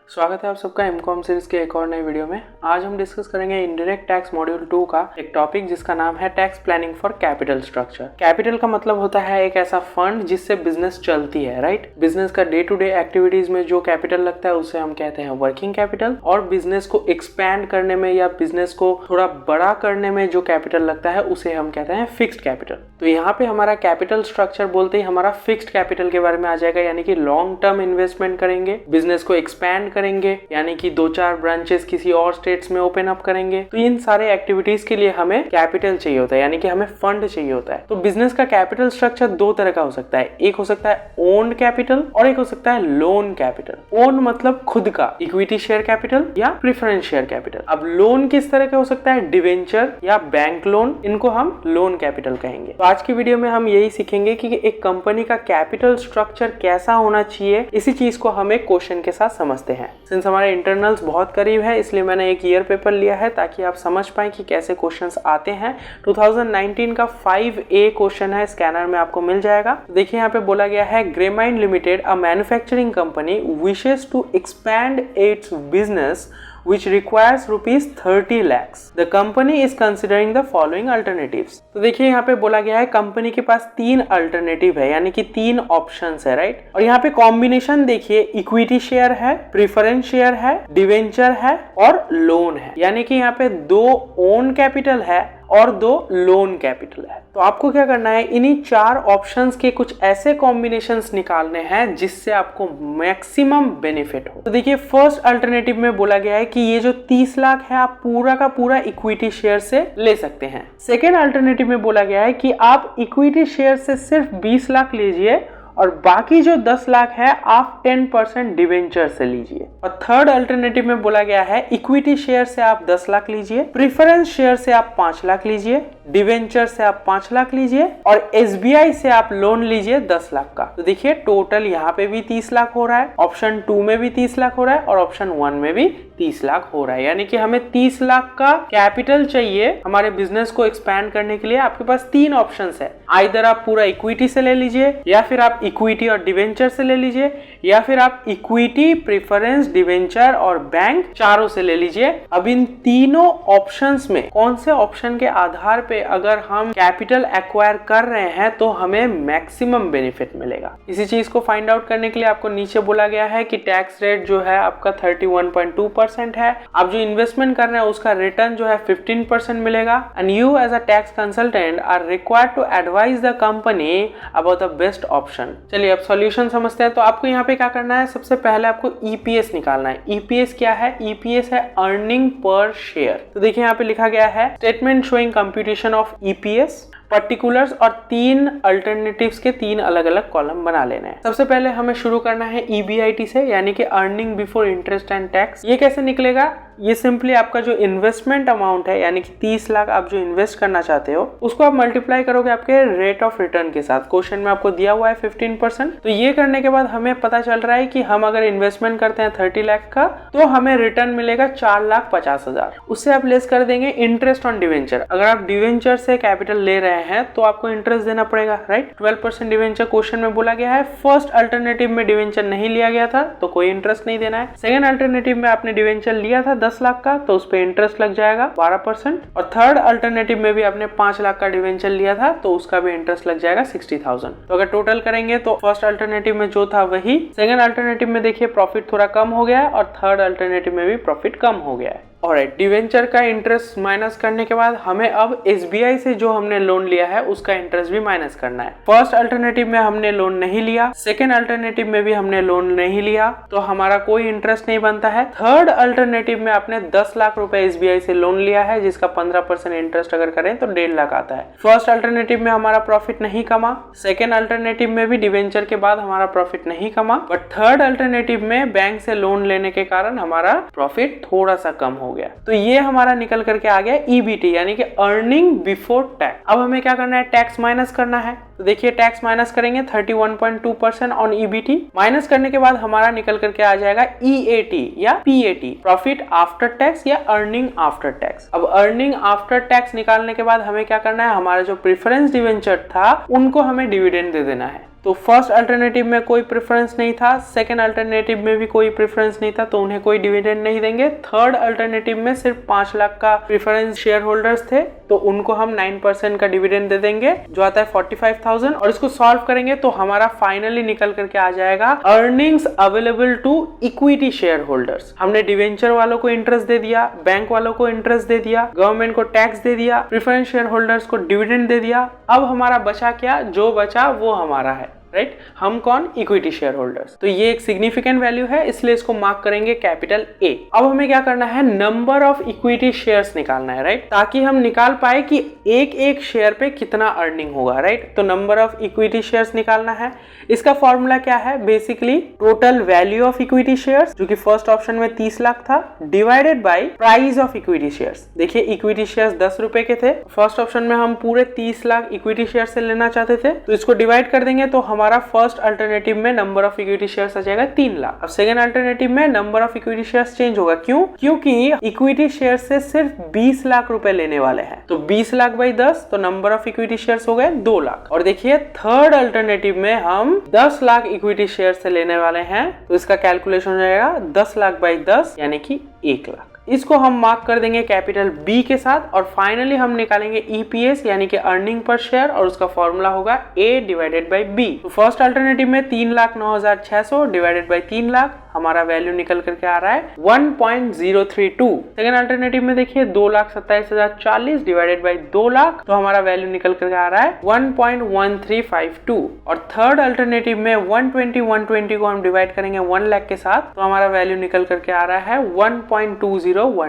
स्वागत है आप सबका एमकॉम सीरीज के एक और नई वीडियो में। आज हम डिस्कस करेंगे इनडायरेक्ट टैक्स मॉड्यूल 2 का एक टॉपिक जिसका नाम है tax planning for capital structure. Capital का मतलब होता है एक ऐसा फंड जिससे बिजनेस चलती है, राइट। बिजनेस का डे टू डे एक्टिविटीज में जो कैपिटल लगता है उसे हम कहते हैं वर्किंग कैपिटल, और बिजनेस को एक्सपैंड करने में या बिजनेस को थोड़ा बड़ा करने में जो कैपिटल लगता है उसे हम कहते हैं फिक्स्ड कैपिटल। तो यहाँ पे हमारा कैपिटल स्ट्रक्चर बोलते ही हमारा फिक्स्ड कैपिटल के बारे में आ जाएगा, यानी कि लॉन्ग टर्म इन्वेस्टमेंट करेंगे, बिजनेस को एक्सपैंड करेंगे, यानी कि 2-4 ब्रांचेस किसी और स्टेट्स में ओपन अप करेंगे। तो इन सारे एक्टिविटीज के लिए हमें कैपिटल चाहिए होता है, यानी कि हमें फंड चाहिए होता है। तो बिजनेस का कैपिटल स्ट्रक्चर दो तरह का हो सकता है, एक हो सकता है ओन्ड कैपिटल और एक हो सकता है लोन कैपिटल। ओन मतलब खुद का, इक्विटी शेयर कैपिटल या प्रेफरेंस शेयर कैपिटल। अब लोन किस तरह का हो सकता है, डिवेंचर या बैंक लोन, इनको हम लोन कैपिटल कहेंगे। तो आज की वीडियो में हम यही सीखेंगे कि एक कंपनी का कैपिटल स्ट्रक्चर कैसा होना चाहिए। इसी चीज को हम एक क्वेश्चन के साथ समझते हैं। सिंस हमारे इंटरनल्स बहुत करीब है इसलिए मैंने एक ईयर पेपर लिया है ताकि आप समझ पाएं कि कैसे क्वेश्चंस आते हैं। 2019 का 5A क्वेश्चन है, स्कैनर में आपको मिल जाएगा। देखिए यहाँ पे बोला गया है, Greymind limited a manufacturing company wishes to expand its business which requires rupees 30 lakhs. The company is considering the following alternatives. तो देखिए यहाँ पे बोला गया है कंपनी के पास 3 अल्टरनेटिव है, यानी कि 3 ऑप्शंस है, राइट। और यहाँ पे कॉम्बिनेशन देखिए, इक्विटी शेयर है, प्रेफरेंस शेयर है, डिवेंचर है और लोन है, यानी कि यहाँ पे 2 ओन कैपिटल है और 2 लोन कैपिटल है। तो आपको क्या करना है, इन्हीं 4 ऑप्शंस के कुछ ऐसे कॉम्बिनेशंस निकालने हैं जिससे आपको मैक्सिमम बेनिफिट हो। तो देखिए फर्स्ट अल्टरनेटिव में बोला गया है कि ये जो 30 लाख है आप पूरा का पूरा इक्विटी शेयर से ले सकते हैं। सेकेंड अल्टरनेटिव में बोला गया है कि आप इक्विटी शेयर से सिर्फ 20 लाख लीजिए और बाकी जो 10 लाख है आप 10% डिवेंचर से लीजिए। और थर्ड अल्टरनेटिव में बोला गया है इक्विटी शेयर से आप 10 लाख लीजिए, प्रेफरेंस शेयर से आप 5 लाख लीजिए, डिवेंचर से आप 5 लाख लीजिए और SBI से आप लोन लीजिए 10 लाख का। तो देखिए टोटल यहाँ पे भी 30 लाख हो रहा है, ऑप्शन 2 में भी 30 लाख हो रहा है और ऑप्शन 1 में भी 30 लाख हो रहा है, यानी कि हमें 30 लाख का कैपिटल चाहिए हमारे बिजनेस को एक्सपैंड करने के लिए। आपके पास 3 ऑप्शंस है, आइदर आप पूरा इक्विटी से ले लीजिए, या फिर आप इक्विटी और डिवेंचर से ले लीजिए, या फिर आप इक्विटी, प्रेफरेंस, डिवेंचर और बैंक चारों से ले लीजिए। अब इन तीनों ऑप्शंस में कौन से ऑप्शन के आधार पे अगर हम कैपिटल एक्वायर कर रहे हैं तो हमें मैक्सिमम बेनिफिट मिलेगा। इसी चीज को फाइंड आउट करने के लिए आपको नीचे बोला गया है कि टैक्स रेट जो है आपका 31.2% है। आप जो इन्वेस्टमेंट कर रहे हैं उसका रिटर्न जो है 15% मिलेगा। And you as a tax consultant are required to advise the company about the best option. चलिए अब सॉल्यूशन समझते हैं। तो आपको यहाँ पे क्या करना है, सबसे पहले आपको EPS निकालना है। EPS क्या है, EPS है अर्निंग पर शेयर। तो देखिए यहाँ पे लिखा गया है statement showing computation of EPS particulars, और 3 अल्टरनेटिव्स के 3 अलग अलग कॉलम बना लेने हैं। सबसे पहले हमें शुरू करना है EBIT से, यानी कि earning before interest and tax. ये कैसे निकलेगा, ये सिंपली आपका जो इन्वेस्टमेंट अमाउंट है, यानी कि 30 लाख आप जो इन्वेस्ट करना चाहते हो उसको आप मल्टीप्लाई करोगे आपके रेट ऑफ रिटर्न के साथ। क्वेश्चन में आपको दिया हुआ है 15%। तो ये करने के बाद हमें पता चल रहा है कि हम अगर इन्वेस्टमेंट करते हैं 30 लाख का तो हमें रिटर्न मिलेगा 4,50,000। उससे आप लेस कर देंगे इंटरेस्ट ऑन डिवेंचर। अगर आप डिवेंचर से कैपिटल ले रहे हैं तो आपको इंटरेस्ट देना पड़ेगा, राइट। 12% डिवेंचर क्वेश्चन में बोला गया है। फर्स्ट अल्टरनेटिव में डिवेंचर नहीं लिया गया था तो कोई इंटरेस्ट नहीं देना है। सेकेंड अल्टरनेटिव में आपने डिवेंचर लिया था 10 लाख का तो उस पे इंटरेस्ट लग जाएगा 12%। और थर्ड अल्टरनेटिव में भी आपने 5 लाख का डिवेंचर लिया था तो उसका भी इंटरेस्ट लग जाएगा 60,000। तो अगर टोटल करेंगे तो फर्स्ट अल्टरनेटिव में जो था वही, सेकेंड अल्टरनेटिव में देखिए प्रॉफिट थोड़ा कम हो गया है और थर्ड अल्टरनेटिव में भी प्रॉफिट कम हो गया है। ऑलराइट, डिवेंचर का इंटरेस्ट माइनस करने के बाद हमें अब SBI से जो हमने लोन लिया है उसका इंटरेस्ट भी माइनस करना है। फर्स्ट अल्टरनेटिव में हमने लोन नहीं लिया, सेकेंड अल्टरनेटिव में भी हमने लोन नहीं लिया तो हमारा कोई इंटरेस्ट नहीं बनता है। थर्ड अल्टरनेटिव में आपने 10 लाख रुपए SBI से लोन लिया है जिसका 15% इंटरेस्ट अगर करें तो 1.5 लाख आता है। फर्स्ट अल्टरनेटिव में हमारा प्रॉफिट नहीं कमा, सेकेंड अल्टरनेटिव में भी डिवेंचर के बाद हमारा प्रॉफिट नहीं कमा, बट थर्ड अल्टरनेटिव में बैंक से लोन लेने के कारण हमारा प्रॉफिट थोड़ा सा कम हो गया। तो ये हमारा निकल करके आ गया EBT, यानी कि अर्निंग बिफोर टैक्स। अब हमें क्या करना है, टैक्स माइनस करना है। तो देखिए टैक्स माइनस करेंगे 31.2% ऑन ईबीटी, माइनस करने के बाद हमारा निकल करके आ जाएगा ईएटी या पीएटी, प्रॉफिट आफ्टर टैक्स या अर्निंग आफ्टर टैक्स। अब अर्निंग आफ्टर टैक्स निकालने के बाद हमें क्या करना है, हमारा जो प्रेफरेंस डिवेंचर था उनको हमें डिविडेंड दे देना है। तो फर्स्ट अल्टरनेटिव में कोई प्रेफरेंस नहीं था, सेकंड अल्टरनेटिव में भी कोई प्रेफरेंस नहीं था, तो उन्हें कोई डिविडेंड नहीं देंगे। थर्ड अल्टरनेटिव में सिर्फ 5 लाख का प्रेफरेंस शेयर होल्डर्स थे, तो उनको हम 9% का डिविडेंड दे देंगे जो आता है 45,000। और इसको सॉल्व करेंगे तो हमारा फाइनली निकल करके आ जाएगा earnings available to equity share holders. हमने डिवेंचर वालों को इंटरेस्ट दे दिया, बैंक वालों को इंटरेस्ट दे दिया, गवर्नमेंट को टैक्स दे दिया, प्रेफरेंस शेयर होल्डर्स को डिविडेंड दे दिया। अब हमारा बचा क्या, जो बचा वो हमारा है, राइट? हम कौन, इक्विटी शेयर होल्डर्स। तो ये एक सिग्निफिकेंट वैल्यू है, इसलिए इसको मार्क करेंगे कैपिटल ए। अब हमें क्या करना है, नंबर ऑफ इक्विटी शेयर्स निकालना है, राइट? ताकि हम निकाल पाए कि एक एक शेयर पे कितना अर्निंग होगा, राइट? तो नंबर ऑफ इक्विटी शेयर्स निकालना है। इसका फॉर्मूला क्या है, basically total value of equity shares जो कि फर्स्ट ऑप्शन में 30 लाख था, divided by price of equity shares. देखिए इक्विटी शेयर्स 10 रुपए के थे, फर्स्ट ऑप्शन में हम पूरे 30 लाख इक्विटी शेयर से लेना चाहते थे, तो इसको डिवाइड कर देंगे तो हमारा फर्स्ट अल्टरनेटिव में नंबर ऑफ इक्विटी शेयर्स आ जाएगा 3 लाख। अब सेकंड अल्टरनेटिव में number of equity shares change होगा, क्यों? क्योंकि इक्विटी शेयर से सिर्फ 20 लाख रुपए लेने वाले हैं, तो 20 लाख बाई 10, तो नंबर ऑफ इक्विटी शेयर्स हो गए 2 लाख। और देखिए थर्ड अल्टरनेटिव में हम 10 लाख इक्विटी शेयर से लेने वाले हैं, तो इसका कैलकुलेशन हो जाएगा 10 लाख बाई 10 यानी कि 1 लाख। इसको हम मार्क कर देंगे कैपिटल बी के साथ, और फाइनली हम निकालेंगे ईपीएस यानी कि अर्निंग पर शेयर, और उसका फॉर्मूला होगा ए डिवाइडेड बाई बी। तो फर्स्ट अल्टरनेटिव में 3,09,600 डिवाइडेड बाई 3 लाख, हमारा वैल्यू निकल करके आ रहा है 1.032। सेकेंड अल्टरनेटिव में देखिए 2,27,040 डिवाइडेड बाई 2 लाख, तो हमारा वैल्यू निकल करके आ रहा है 1.1352। और थर्ड अल्टरनेटिव में 120 को हम डिवाइड करेंगे 1 लाख के साथ, तो हमारा वैल्यू निकल करके आ रहा है 1.2012। अब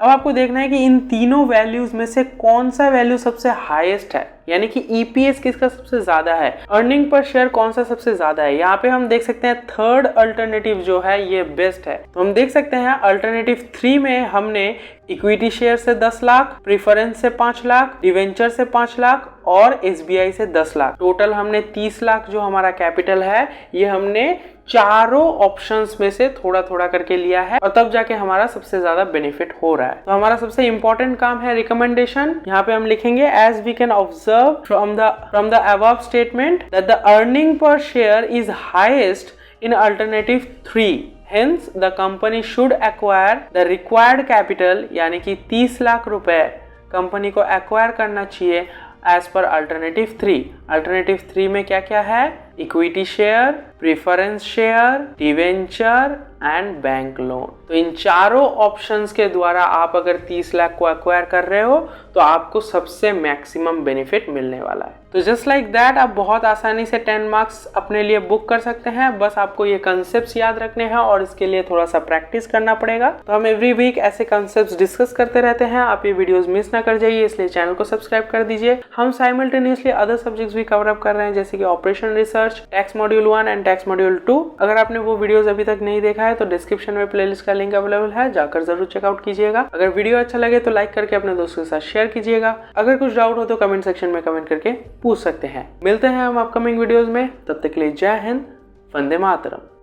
आपको देखना है कि इन तीनों वैल्यूज में से कौन सा वैल्यू सबसे हाईएस्ट है, यानी कि ईपीएस किसका सबसे ज्यादा है, अर्निंग पर शेयर कौन सा सबसे ज्यादा है। यहाँ पे हम देख सकते हैं थर्ड अल्टरनेटिव जो है ये बेस्ट है। तो हम देख सकते हैं अल्टरनेटिव 3 में हमने इक्विटी शेयर से 10 लाख, प्रेफरेंस से 5 लाख, डिवेंचर से 5 लाख और एसबीआई से 10 लाख, टोटल हमने 30 लाख जो हमारा कैपिटल है ये हमने चारों ऑप्शंस में से थोड़ा थोड़ा करके लिया है, और तब जाके हमारा सबसे ज्यादा बेनिफिट हो रहा है। तो हमारा सबसे इंपॉर्टेंट काम है रिकमेंडेशन। यहाँ पे हम लिखेंगे as we can observe from the above statement that the earning per share is highest in alternative 3, hence the company should acquire the required capital, यानी कि 30 लाख रुपए कंपनी को एक्वायर करना चाहिए एज पर अल्टरनेटिव 3। अल्टरनेटिव 3 में क्या क्या है, equity share, preference share, debenture and bank loan. तो इन चारों ऑप्शंस के द्वारा आप अगर 30 लाख को एक्वायर कर रहे हो तो आपको सबसे मैक्सिमम बेनिफिट मिलने वाला है। तो जस्ट लाइक दैट आप बहुत आसानी से 10 मार्क्स अपने लिए बुक कर सकते हैं। बस आपको ये कंसेप्ट्स याद रखने हैं और इसके लिए थोड़ा सा प्रैक्टिस करना पड़ेगा। तो हम एवरी वीक ऐसे कंसेप्ट्स डिस्कस करते रहते हैं, आप ये वीडियोस मिस ना कर जाइए, इसलिए चैनल को सब्सक्राइब कर दीजिए। हम साइमल्टेनियसली अदर सब्जेक्ट्स भी कवर अप कर रहे हैं, जैसे कि operation research, tax module 1 and tax module 2। अगर आपने वो वीडियोस अभी तक नहीं देखा है तो डिस्क्रिप्शन में प्लेलिस्ट का लिंक अवेलेबल है, जाकर जरूर चेकआउट कीजिएगा। अगर वीडियो अच्छा लगे तो लाइक करके अपने दोस्तों के साथ शेयर कीजिएगा। अगर कुछ डाउट हो तो कमेंट सेक्शन में कमेंट करके पूछ सकते हैं। मिलते हैं हम अपकमिंग वीडियोस में, तब तक के लिए जय हिंद, वंदे मातरम।